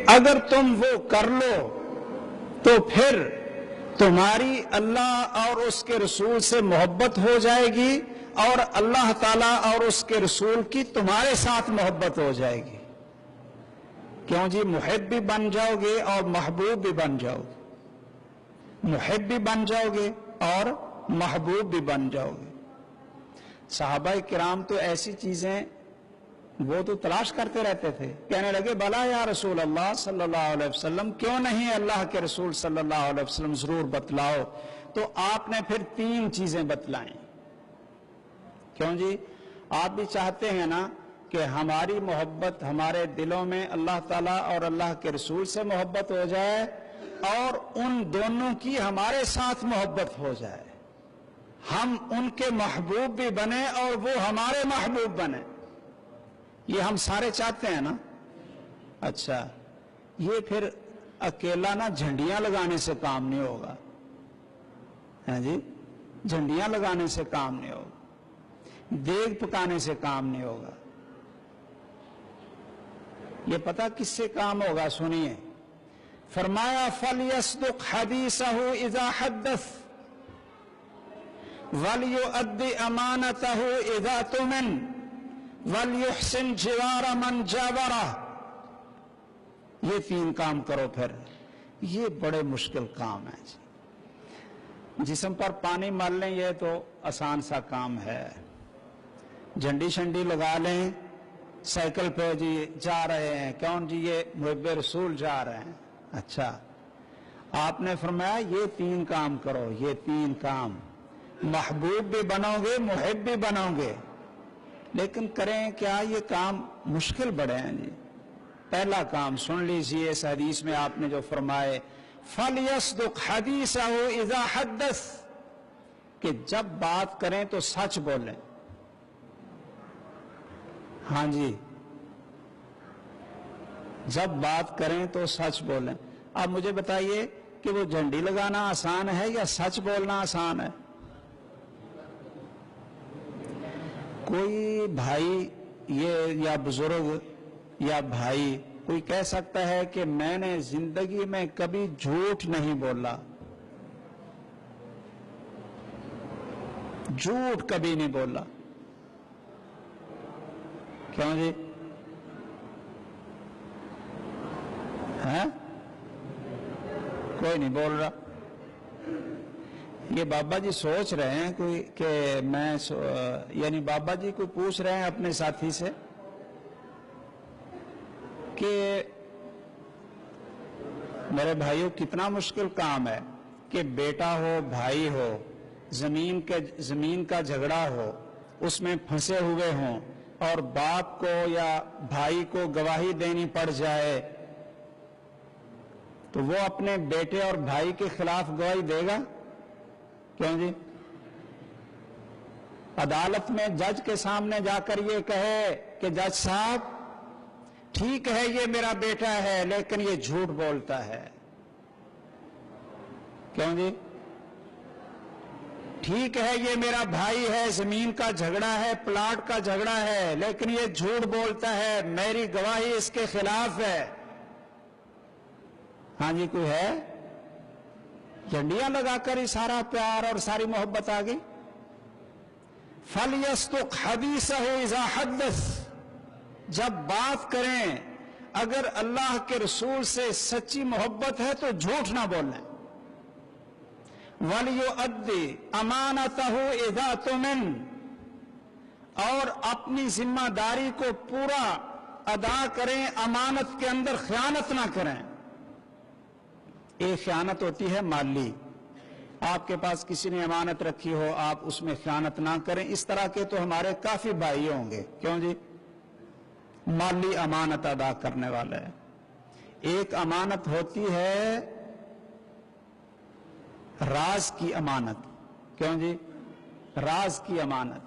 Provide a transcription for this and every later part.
اگر تم وہ کر لو تو پھر تمہاری اللہ اور اس کے رسول سے محبت ہو جائے گی اور اللہ تعالیٰ اور اس کے رسول کی تمہارے ساتھ محبت ہو جائے گی. کیوں جی؟ محب بھی بن جاؤ گے اور محبوب بھی بن جاؤ گے. محب بھی بن جاؤ گے اور محبوب بھی بن جاؤ گے. صحابہ کرام تو ایسی چیزیں وہ تو تلاش کرتے رہتے تھے. کہنے لگے بلا یا رسول اللہ صلی اللہ علیہ وسلم، کیوں نہیں اللہ کے رسول صلی اللہ علیہ وسلم ضرور بتلاؤ. تو آپ نے پھر 3 چیزیں بتلائیں. کیوں جی؟ آپ بھی چاہتے ہیں نا کہ ہماری محبت ہمارے دلوں میں اللہ تعالیٰ اور اللہ کے رسول سے محبت ہو جائے اور ان دونوں کی ہمارے ساتھ محبت ہو جائے، ہم ان کے محبوب بھی بنے اور وہ ہمارے محبوب بنے. یہ ہم سارے چاہتے ہیں نا. اچھا، یہ پھر اکیلا نا جھنڈیاں لگانے سے کام نہیں ہوگا. ہاں جی، جھنڈیاں لگانے سے کام نہیں ہوگا، دیگ پکانے سے کام نہیں ہوگا. یہ پتہ کس سے کام ہوگا؟ سنیے، فرمایا فَلْيَصْدُقْ حَدِيثَهُ إِذَا حَدَّثَ وَلْيُؤَدِّ أَمَانَتَهُ إِذَا تُؤْمِنَ وَلْيُحْسِنْ جِوَارَ مَنْ جَاوَرَهُ. یہ 3 کام کرو. پھر یہ بڑے مشکل کام ہے جی. جسم پر پانی مال لیں یہ تو آسان سا کام ہے. جھنڈی شنڈی لگا لیں، سائیکل پہ جی جا رہے ہیں، کون جی؟ یہ محب رسول جا رہے ہیں. اچھا، آپ نے فرمایا یہ 3 کام کرو. یہ 3 کام محبوب بھی بنو گے، محب بھی بنو گے. لیکن کریں کیا؟ یہ کام مشکل بڑے ہیں جی. پہلا کام سن لیجئے، اس حدیث میں آپ نے جو فرمائے فَلْيَصْدُقْ حَدِيثَهُ إِذَا حَدَّثَ، کہ جب بات کریں تو سچ بولیں. ہاں جی، جب بات کریں تو سچ بولیں. اب مجھے بتائیے کہ وہ جھنڈی لگانا آسان ہے یا سچ بولنا آسان ہے؟ کوئی بھائی یہ یا بزرگ یا بھائی کوئی کہہ سکتا ہے کہ میں نے زندگی میں کبھی جھوٹ نہیں بولا، جھوٹ کبھی نہیں بولا؟ کیوں جی؟ کوئی نہیں بول رہا. یہ بابا جی سوچ رہے ہیں کوئی کہ میں یعنی بابا جی کو پوچھ رہے ہیں اپنے ساتھی سے کہ میرے بھائیوں کتنا مشکل کام ہے کہ بیٹا ہو، بھائی ہو، زمین کا جھگڑا ہو، اس میں پھنسے ہوئے ہوں اور باپ کو یا بھائی کو گواہی دینی پڑ جائے تو وہ اپنے بیٹے اور بھائی کے خلاف گواہی دے گا؟ کیوں جی؟ عدالت میں جج کے سامنے جا کر یہ کہے کہ جج صاحب ٹھیک ہے یہ میرا بیٹا ہے لیکن یہ جھوٹ بولتا ہے. کیوں جی؟ ٹھیک ہے یہ میرا بھائی ہے، زمین کا جھگڑا ہے، پلاٹ کا جھگڑا ہے، لیکن یہ جھوٹ بولتا ہے، میری گواہی اس کے خلاف ہے. ہاں جی، کوئی ہے؟ جھنڈیاں لگا کر ہی سارا پیار اور ساری محبت آ گئی. فَلْيَصْدُقْ حَدِيثَهُ إِذَا حَدَّثَ، جب بات کریں اگر اللہ کے رسول سے سچی محبت ہے تو جھوٹ نہ بولیں. وَلْيُؤَدِّ أَمَانَتَهُ إِذَا تُؤْمِنَ، اور اپنی ذمہ داری کو پورا ادا کریں، امانت کے اندر خیانت نہ کریں. ایک خیانت ہوتی ہے مالی، آپ کے پاس کسی نے امانت رکھی ہو آپ اس میں خیانت نہ کریں. اس طرح کے تو ہمارے کافی بھائی ہوں گے. کیوں جی؟ مالی امانت ادا کرنے والے. ایک امانت ہوتی ہے راز کی امانت. کیوں جی؟ راز کی امانت،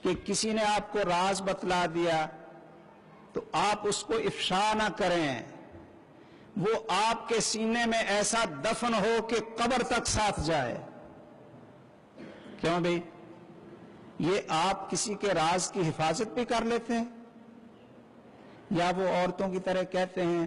کہ کسی نے آپ کو راز بتلا دیا تو آپ اس کو افشا نہ کریں، وہ آپ کے سینے میں ایسا دفن ہو کہ قبر تک ساتھ جائے. کیوں بھئی؟ یہ آپ کسی کے راز کی حفاظت بھی کر لیتے ہیں، یا وہ عورتوں کی طرح کہتے ہیں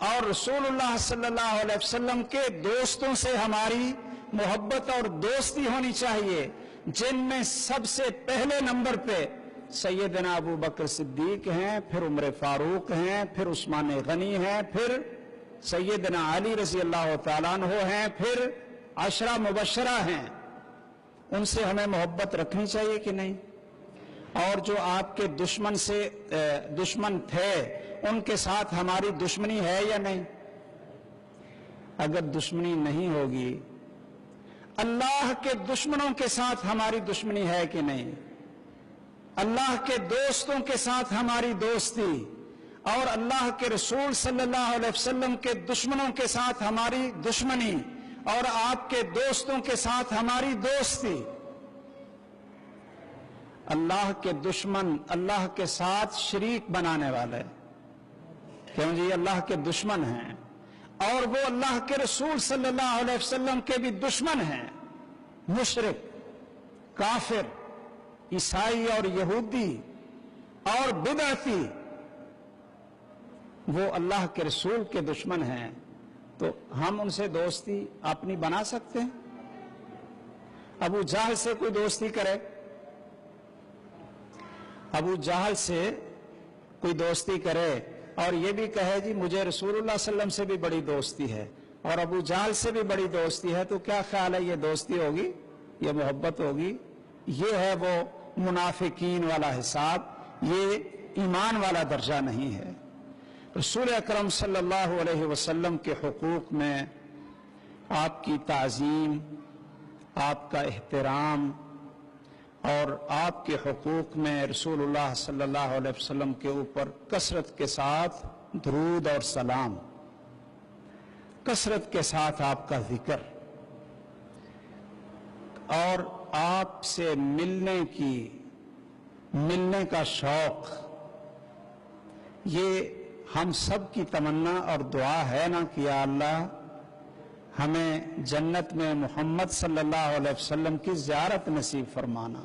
اور رسول اللہ صلی اللہ علیہ وسلم کے دوستوں سے ہماری محبت اور دوستی ہونی چاہیے، جن میں سب سے پہلے نمبر پہ سیدنا ابو بکر صدیق ہیں، پھر عمر فاروق ہیں، پھر عثمان غنی ہیں، پھر سیدنا علی رضی اللہ تعالیٰ عنہ ہیں، پھر عشرہ مبشرہ ہیں۔ ان سے ہمیں محبت رکھنی چاہیے کہ نہیں؟ اور جو آپ کے دشمن تھے ان کے ساتھ ہماری دشمنی ہے یا نہیں؟ اگر دشمنی نہیں ہوگی، اللہ کے دشمنوں کے ساتھ ہماری دشمنی ہے کہ نہیں؟ اللہ کے دوستوں کے ساتھ ہماری دوستی اور اللہ کے رسول صلی اللہ علیہ وسلم کے دشمنوں کے ساتھ ہماری دشمنی اور آپ کے دوستوں کے ساتھ ہماری دوستی۔ اللہ کے دشمن اللہ کے ساتھ شریک بنانے والے، کیوں جی؟ اللہ کے دشمن ہیں، اور وہ اللہ کے رسول صلی اللہ علیہ وسلم کے بھی دشمن ہیں۔ مشرک، کافر، عیسائی اور یہودی اور بدعتی، وہ اللہ کے رسول کے دشمن ہیں، تو ہم ان سے دوستی اپنی بنا سکتے ہیں؟ ابو جہل سے کوئی دوستی کرے، ابو جہل سے کوئی دوستی کرے اور یہ بھی کہے جی مجھے رسول اللہ صلی اللہ علیہ وسلم سے بھی بڑی دوستی ہے اور ابو جہل سے بھی بڑی دوستی ہے، تو کیا خیال ہے یہ دوستی ہوگی؟ یہ محبت ہوگی؟ یہ ہے وہ منافقین والا حساب، یہ ایمان والا درجہ نہیں ہے۔ رسول اکرم صلی اللہ علیہ وسلم کے حقوق میں آپ کی تعظیم، آپ کا احترام، اور آپ کے حقوق میں رسول اللہ صلی اللہ علیہ وسلم کے اوپر کثرت کے ساتھ درود اور سلام، کثرت کے ساتھ آپ کا ذکر، اور آپ سے ملنے کا شوق، یہ ہم سب کی تمنا اور دعا ہے نا کہ یا اللہ ہمیں جنت میں محمد صلی اللہ علیہ وسلم کی زیارت نصیب فرمانا،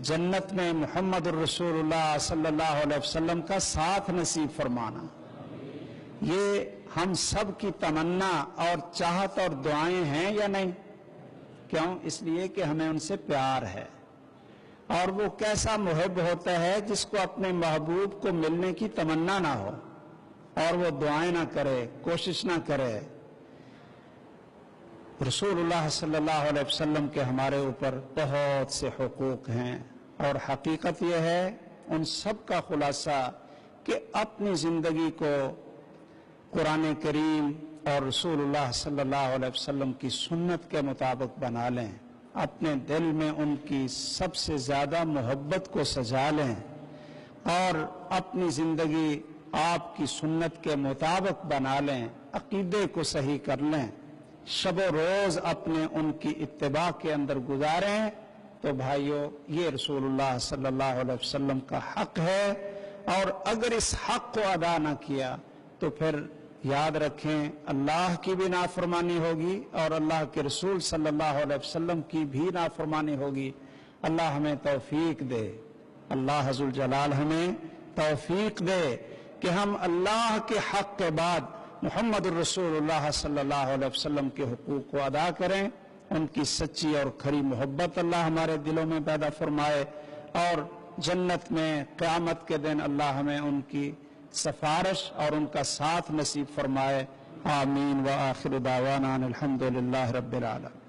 جنت میں محمد الرسول اللہ صلی اللہ علیہ وسلم کا ساتھ نصیب فرمانا۔ یہ ہم سب کی تمنا اور چاہت اور دعائیں ہیں یا نہیں؟ کیوں؟ اس لیے کہ ہمیں ان سے پیار ہے، اور وہ کیسا محب ہوتا ہے جس کو اپنے محبوب کو ملنے کی تمنا نہ ہو اور وہ دعائیں نہ کرے، کوشش نہ کرے۔ رسول اللہ صلی اللہ علیہ وسلم کے ہمارے اوپر بہت سے حقوق ہیں، اور حقیقت یہ ہے ان سب کا خلاصہ کہ اپنی زندگی کو قرآن کریم اور رسول اللہ صلی اللہ علیہ وسلم کی سنت کے مطابق بنا لیں، اپنے دل میں ان کی سب سے زیادہ محبت کو سجا لیں، اور اپنی زندگی آپ کی سنت کے مطابق بنا لیں، عقیدے کو صحیح کر لیں، شب و روز اپنے ان کی اتباع کے اندر گزاریں، تو بھائیو یہ رسول اللہ صلی اللہ علیہ وسلم کا حق ہے، اور اگر اس حق کو ادا نہ کیا تو پھر یاد رکھیں اللہ کی بھی نافرمانی ہوگی اور اللہ کے رسول صلی اللہ علیہ وسلم کی بھی نافرمانی ہوگی۔ اللہ ہمیں توفیق دے، اللہ ذوالجلال ہمیں توفیق دے کہ ہم اللہ کے حق کے بعد محمد الرسول اللہ صلی اللہ علیہ وسلم کے حقوق کو ادا کریں، ان کی سچی اور کھری محبت اللہ ہمارے دلوں میں پیدا فرمائے، اور جنت میں قیامت کے دن اللہ ہمیں ان کی سفارش اور ان کا ساتھ نصیب فرمائے۔ آمین وآخر دعوانا الحمدللہ رب العالمین۔